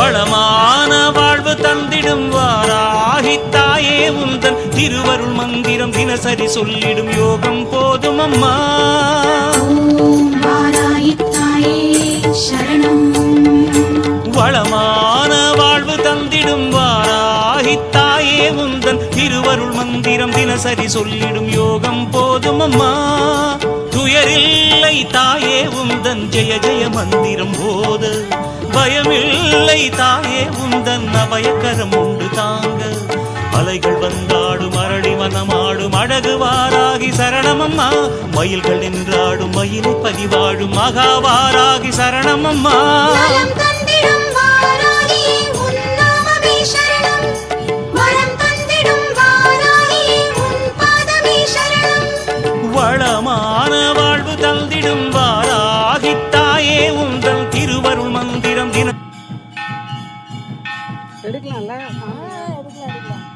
வளமான வாழ்வு தந்திடும் வாராகி தாயே உந்தன் திருவருள் மந்திரம் தினசரி சொல்லிடும் யோகம் போதும் அம்மா. வாராகி தாயே சரணம். வளமான வாழ்வு தந்திடும் வாராகி தாயே உந்தன் திருவருள் மந்திரம் தினசரி சொல்லிடும் யோகம் போதும் அம்மா. துயரில்லை தாயே உந்தன் ஜெய ஜெய மந்திரம் போத, பயமில்லை தாயே உந்தன் அபயக்கரம் உண்டு தாங்க. அலைகள் வந்தாடும் அரளி வனமாடும் அழகு வாராகி சரணமம்மா. மயில்கள் நின்றாடும் மயிலை பதிவாடும் மகாவாராகி சரணமம்மா. வளமான வாழ்வு தந்திடும் வாராகி தாயே உந்தன் திருவருள் மந்திரம் தின எடுக்கலாம்ல? எடுக்கலாம்.